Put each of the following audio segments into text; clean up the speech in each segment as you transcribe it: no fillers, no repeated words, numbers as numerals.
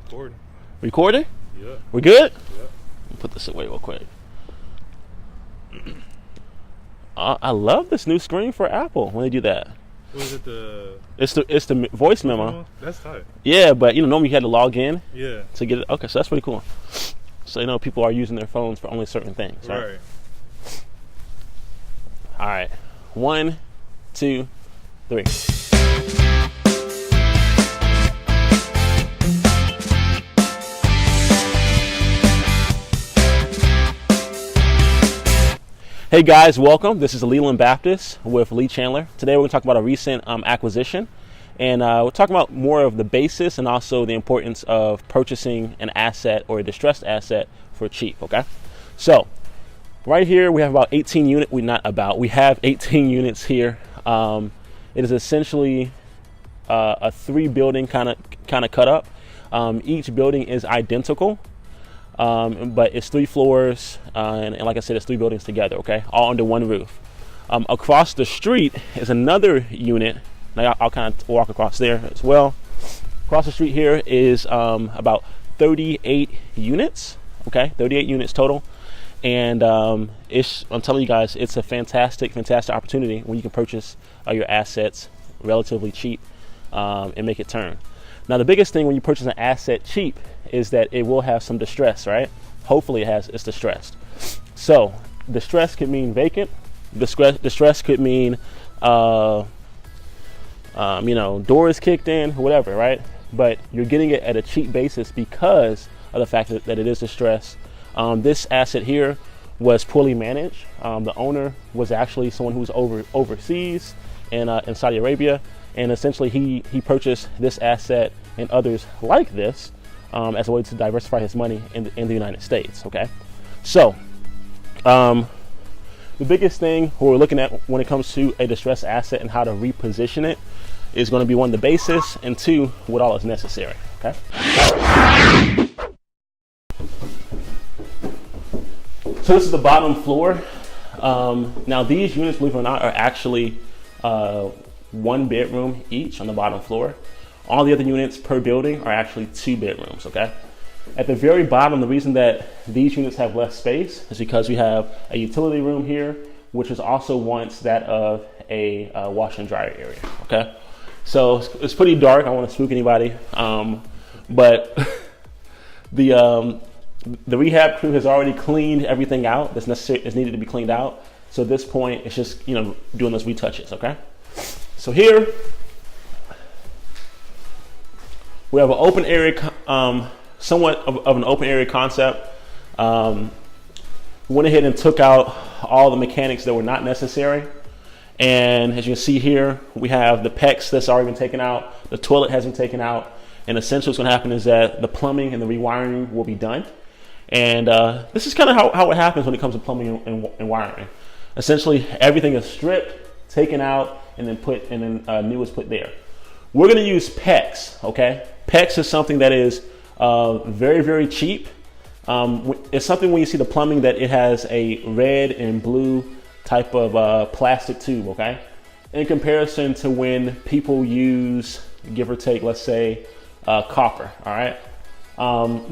Recording. Recording? Yeah. We good? Yeah. Let me put this away real quick. I love this new screen for Apple when they do that. Was it the? It's the voice memo. That's tight. Yeah, but normally you had to log in. Yeah. To get it. Okay, so that's pretty cool. So people are using their phones for only certain things. Right. All right. 1, 2, 3. Hey guys, welcome. This is Leland Baptist with lee-chandler. Today we're going to talk about a recent acquisition, and we're talking about more of the basis and also the importance of purchasing an asset or a distressed asset for cheap. Okay, so right here we have about 18 units. We have 18 units here. It is essentially a 3-building kind of cut up. Each building is identical. But it's 3 floors, and like I said, it's 3 buildings together, okay, all under one roof. Across the street is another unit. Now I'll kind of walk across there as well. Across the street here is about 38 units, okay, 38 units total. And I'm telling you guys, it's a fantastic opportunity when you can purchase your assets relatively cheap and make it turn. Now, the biggest thing when you purchase an asset cheap is that it will have some distress, right? Hopefully it's distressed. So distress could mean vacant. Distress could mean, doors kicked in, whatever, right? But you're getting it at a cheap basis because of the fact that it is distressed. This asset here was poorly managed. The owner was actually someone who was overseas in Saudi Arabia. And essentially, he purchased this asset and others like this as a way to diversify his money in the United States. Okay, so the biggest thing we're looking at when it comes to a distressed asset and how to reposition it is going to be 1, the basis, and 2, what all is necessary. Okay. So this is the bottom floor. Now these units, believe it or not, are actually 1 bedroom each on the bottom floor. All the other units per building are actually 2 bedrooms, okay? At the very bottom, the reason that these units have less space is because we have a utility room here, which was also once that of a wash and dryer area, okay? So it's pretty dark. I don't want to spook anybody, but the rehab crew has already cleaned everything out that's needed to be cleaned out. So at this point, it's just doing those retouches, okay? So here we have an open area, somewhat of an open area concept. Went ahead and took out all the mechanics that were not necessary. And as you can see here, we have the PEX that's already been taken out. The toilet has been taken out. And essentially what's going to happen is that the plumbing and the rewiring will be done. And this is kind of how it happens when it comes to plumbing and wiring. Essentially, everything is stripped, taken out, and then new is put there. We're going to use PEX, okay? PEX is something that is very, very cheap. It's something when you see the plumbing that it has a red and blue type of plastic tube, okay? In comparison to when people use, give or take, let's say, copper, all right?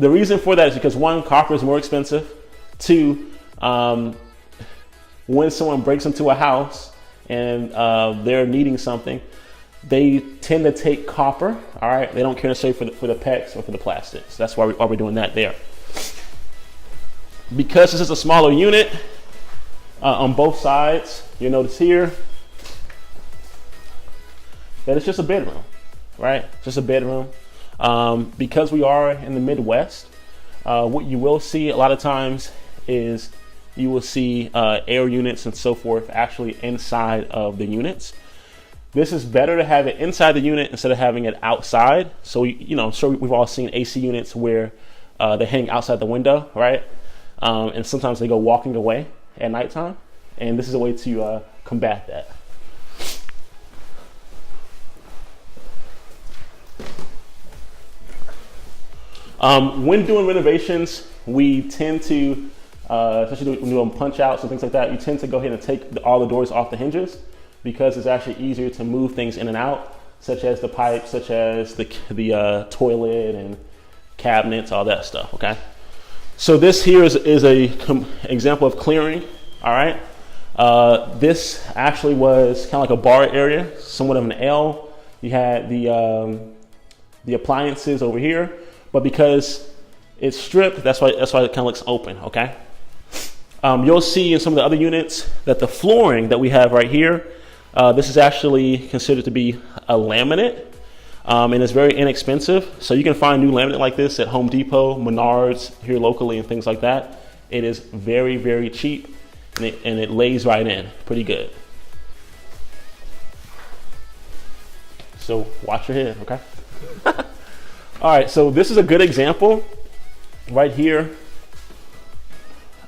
The reason for that is because 1, copper is more expensive. 2, when someone breaks into a house and they're needing something, they tend to take copper, all right? They don't care necessarily for the PEX or for the plastics. That's why we're doing that there. Because this is a smaller unit on both sides, you'll notice here that it's just a bedroom, right? Just a bedroom. Because we are in the Midwest, what you will see a lot of times is you will see air units and so forth actually inside of the units. This is better to have it inside the unit instead of having it outside. So, I'm sure we've all seen AC units where they hang outside the window, right? And sometimes they go walking away at nighttime. And this is a way to combat that. When doing renovations, we tend to, especially when doing punch outs and things like that, you tend to go ahead and take all the doors off the hinges because it's actually easier to move things in and out, such as the pipes, such as the toilet and cabinets, all that stuff, okay? So this here is a example of clearing, all right? This actually was kind of like a bar area, somewhat of an L. You had the appliances over here, but because it's stripped, that's why it kind of looks open, okay? You'll see in some of the other units that the flooring that we have right here, this is actually considered to be a laminate, and it's very inexpensive. So you can find new laminate like this at Home Depot, Menards, here locally, and things like that. It is very, very cheap, and it lays right in pretty good. So watch your head, okay? All right, so this is a good example right here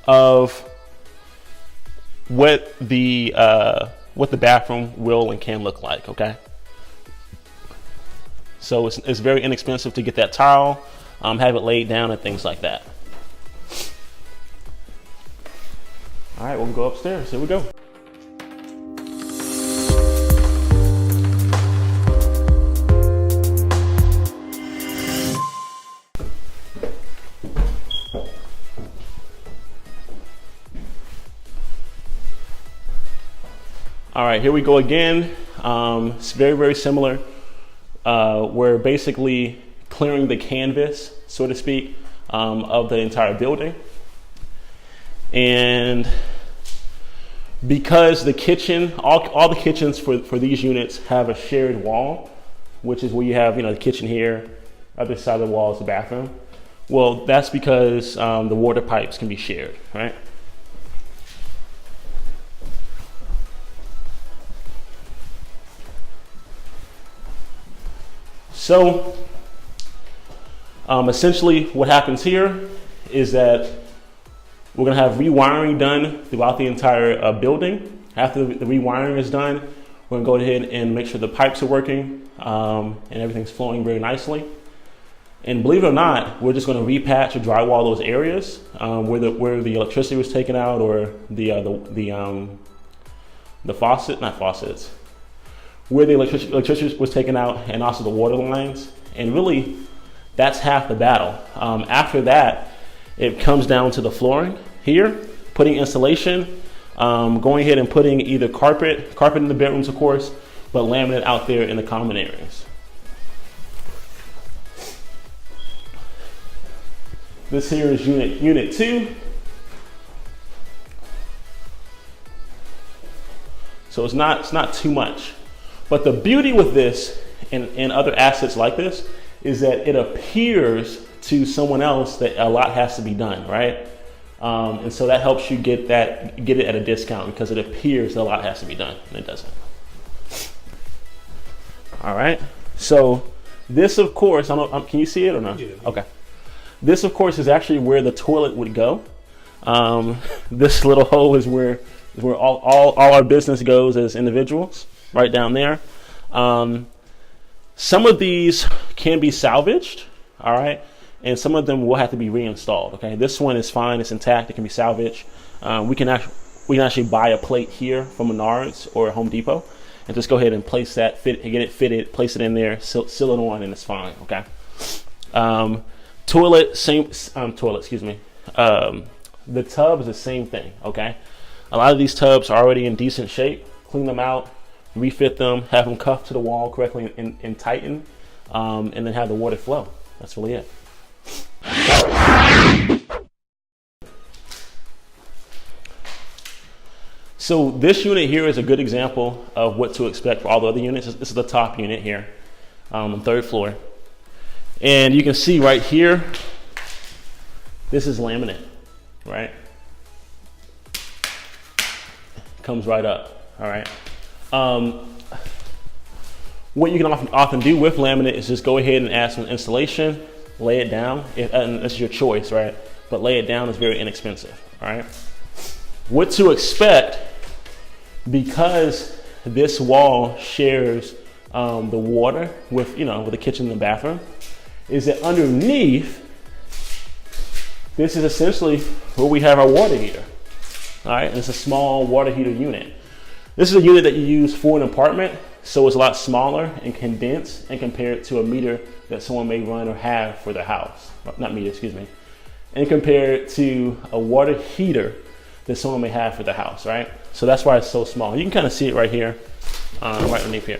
of what the bathroom will and can look like, okay? So it's very inexpensive to get that tile, have it laid down and things like that. All right, we'll go upstairs. Here we go. All right, here we go again. It's very, very similar. We're basically clearing the canvas, so to speak, of the entire building. And because the kitchen, all the kitchens for these units have a shared wall, which is where you have, the kitchen here, other side of the wall is the bathroom. Well, that's because the water pipes can be shared, right? So essentially what happens here is that we're gonna have rewiring done throughout the entire building. After the rewiring is done, we're gonna go ahead and make sure the pipes are working and everything's flowing very nicely. And believe it or not, we're just gonna repatch or drywall those areas where the electricity was taken out, or the faucet, not faucets, where the electricity was taken out, and also the water lines. And really, that's half the battle. After that, it comes down to the flooring here, putting insulation, going ahead and putting either carpet in the bedrooms, of course, but laminate out there in the common areas. This here is unit 2. So it's not too much. But the beauty with this and other assets like this is that it appears to someone else that a lot has to be done, right? And so that helps you get it at a discount, because it appears that a lot has to be done, and it doesn't. All right. So this, of course, can you see it or no? Yeah. Okay. This, of course, is actually where the toilet would go. This little hole is where all our business goes as individuals, right down there. Some of these can be salvaged, all right, and some of them will have to be reinstalled. Okay, this one is fine; it's intact. It can be salvaged. We can actually buy a plate here from Menards or Home Depot, and just go ahead and place that, get it fitted, place it in there, seal it on, and it's fine. Okay. Toilet, excuse me. The tub is the same thing. Okay. A lot of these tubs are already in decent shape. Clean them out, refit them, have them cuffed to the wall correctly and tighten, and then have the water flow. That's really it. So this unit here is a good example of what to expect for all the other units. This is the top unit here on the 3rd floor. And you can see right here, this is laminate, right? Comes right up, all right? What you can often do with laminate is just go ahead and add some insulation, lay it down, and that's your choice, right? But lay it down is very inexpensive, all right? What to expect, because this wall shares the water with the kitchen and the bathroom, is that underneath, this is essentially where we have our water heater, all right? And it's a small water heater unit. This is a unit that you use for an apartment, So it's a lot smaller and condensed and compared to a meter that someone may run or have for their house. Not meter, excuse me. And compared to a water heater that someone may have for their house, right? So that's why it's so small. You can kind of see it right here, right underneath here.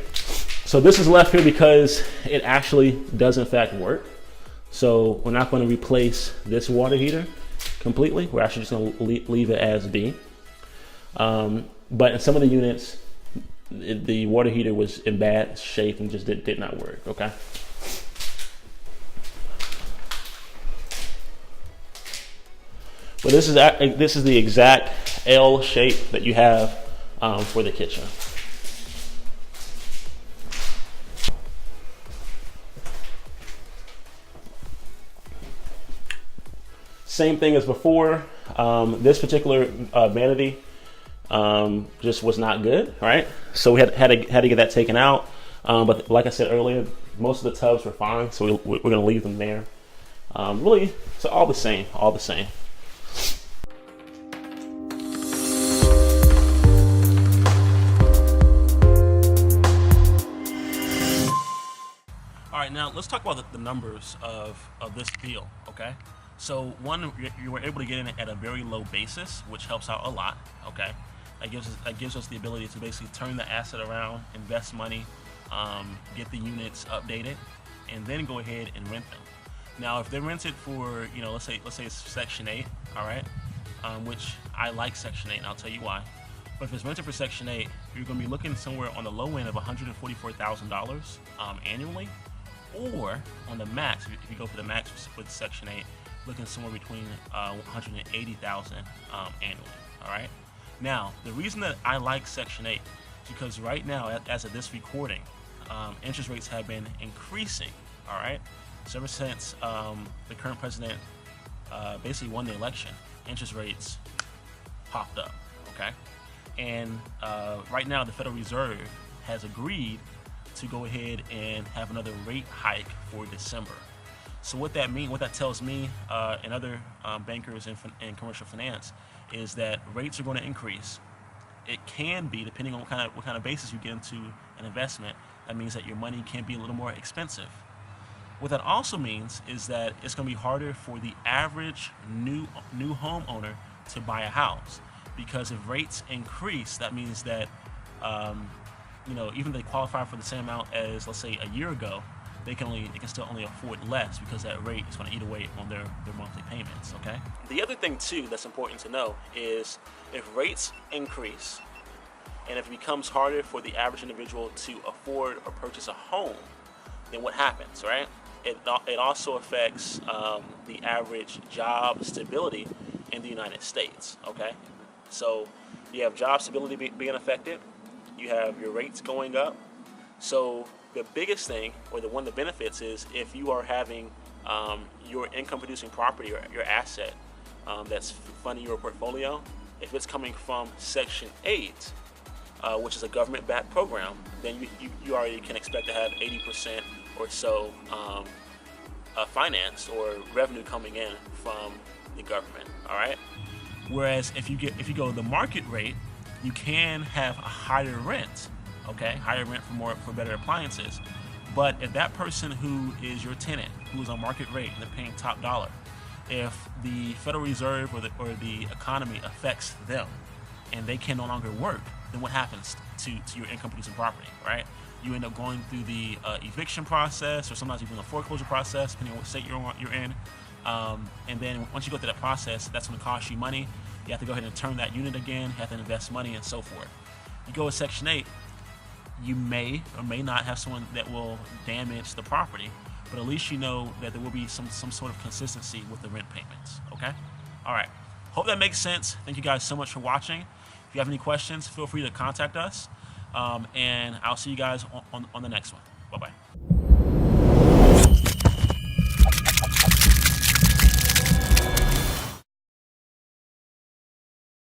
So this is left here because it actually does in fact work. So we're not going to replace this water heater completely. We're actually just going to leave it as B. But in some of the units, the water heater was in bad shape and just did not work, okay? But this is the exact L shape that you have for the kitchen. Same thing as before. This particular vanity just was not good, right? So we had to get that taken out. But like I said earlier, most of the tubs were fine, so we're going to leave them there. Really, so all the same, all the same. All right, now let's talk about the numbers of this deal, okay? So one, you were able to get in at a very low basis, which helps out a lot, okay? That gives us the ability to basically turn the asset around, invest money, get the units updated, and then go ahead and rent them. Now, if they're rented for, let's say it's Section 8, all right, which I like Section 8, and I'll tell you why. But if it's rented for Section 8, you're going to be looking somewhere on the low end of $144,000 annually, or on the max, if you go for the max with Section 8, looking somewhere between $180,000 annually. All right. Now, the reason that I like Section 8 is because right now, as of this recording, interest rates have been increasing. All right. So ever since the current president basically won the election, interest rates popped up. Okay. And right now, the Federal Reserve has agreed to go ahead and have another rate hike for December. So what that tells me and other bankers in commercial finance is that rates are going to increase. It can be, depending on what kind of basis you get into an investment, that means that your money can be a little more expensive. What that also means is that it's going to be harder for the average new homeowner to buy a house, because if rates increase, that means that even if they qualify for the same amount as, let's say, a year ago, they can still only afford less, because that rate is going to eat away on their monthly payments, okay? The other thing, too, that's important to know is if rates increase and if it becomes harder for the average individual to afford or purchase a home, then what happens, right? It also affects the average job stability in the United States, okay? So you have job stability being affected, you have your rates going up. So the biggest thing, or one of the benefits, is if you are having your income producing property or your asset that's funding your portfolio, if it's coming from Section 8, which is a government-backed program, then you already can expect to have 80% or so finance or revenue coming in from the government, all right? Whereas if you go the market rate, you can have a higher rent, okay? Higher rent for better appliances. But if that person who is your tenant, who is on market rate and they're paying top dollar, if the Federal Reserve or the economy affects them and they can no longer work, then what happens to your income producing property, right? You end up going through the eviction process, or sometimes even the foreclosure process, depending on what state you're in. And then once you go through that process, that's going to cost you money. You have to go ahead and turn that unit again, you have to invest money, and so forth. You go with Section 8, you may or may not have someone that will damage the property, but at least you know that there will be some sort of consistency with the rent payments, okay? All right, hope that makes sense. Thank you guys so much for watching. If you have any questions, feel free to contact us, and I'll see you guys on the next one. Bye-bye.